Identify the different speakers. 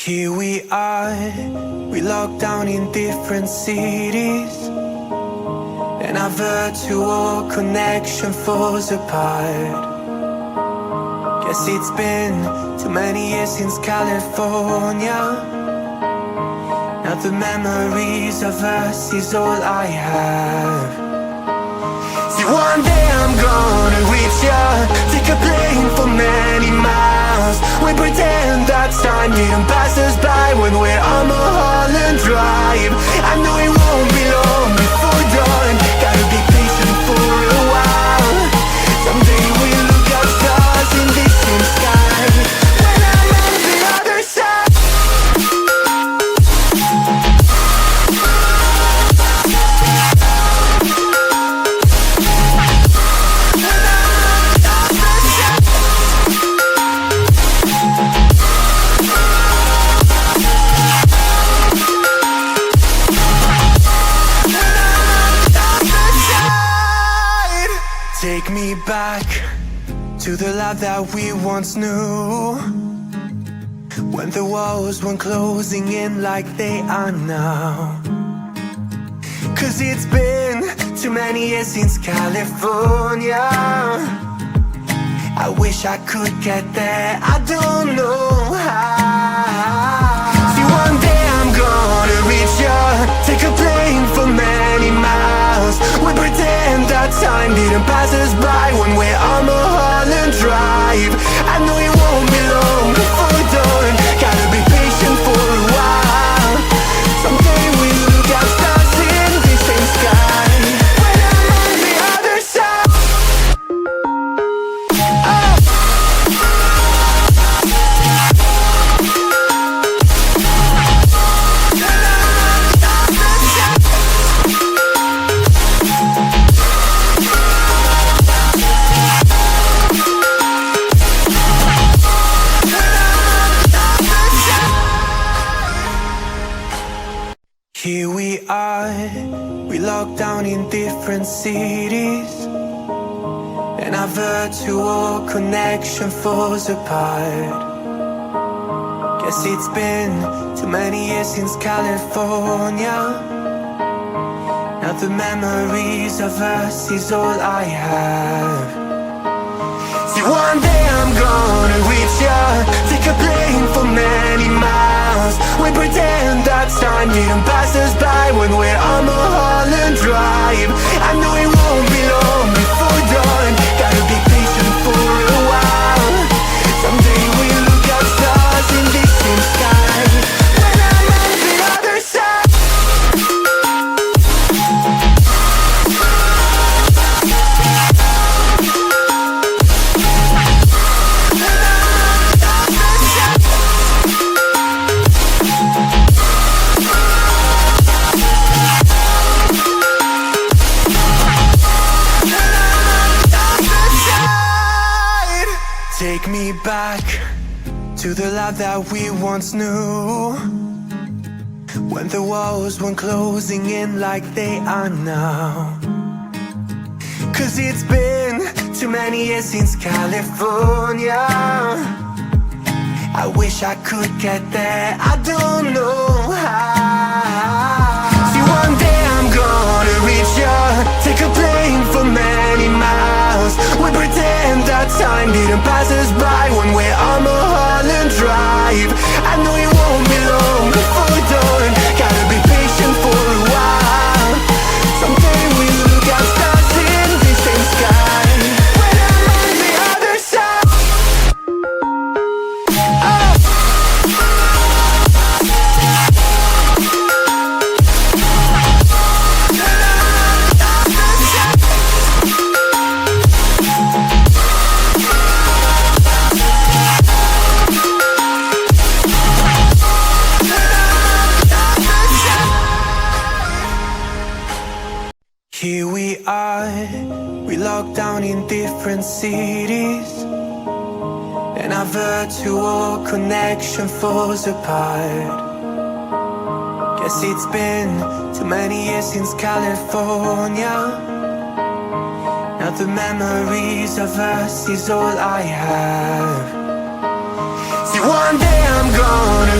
Speaker 1: Here we are, we locked down in different cities, and our virtual connection falls apart. Guess it's been too many years since California. Now the memories of us is all I have. See, one day I'm gonna reach ya, take a plane for many miles. We pretend that time didn't pass us by when we're on Mulholland Drive. I know it won't be long before dawn, gotta be patient for a while. Someday we'll look at stars in this same sky when I'm on the other side. Take me back to the life that we once knew, when the walls weren't closing in like they are now. Cause it's been too many years since California. I wish I could get there, I don't know how. See, one day I'm gonna reach ya, take a plane for many miles. We pretend that time didn't pass us by when we're on Mulholland Drive. I know it won't be long before dawn, gotta be patient for a while. Someday we'll look at stars in the same sky when I'm on the other side. Here we are, we locked down in different cities, and our virtual connection falls apart. Guess it's been too many years since California. Now the memories of us is all I have. See, one day I'm gonna reach ya, take a plane for many miles. We pretend that time didn't pass us by when we're on Mulholland Drive. I know it won't be long before dawn, gotta be patient for a while. Someday we'll look at stars in this same sky when I'm on the other side. Take me back to the life that we once knew, when the walls weren't closing in like they are now. Cause it's been too many years since California. I wish I could get there, I don't know how. See, one day I'm gonna reach ya, take a plane for many miles. We pretend that time didn't pass us by when we're on Mulholland Drive. I know it won't be long before dawn, gotta be patient for a while. Someday we'll look at stars in the same sky when I'm on the other side. Here we are, we locked down in different cities, and our virtual connection falls apart. Guess it's been too many years since California. Now the memories of us is all I have. See, one day I'm gonna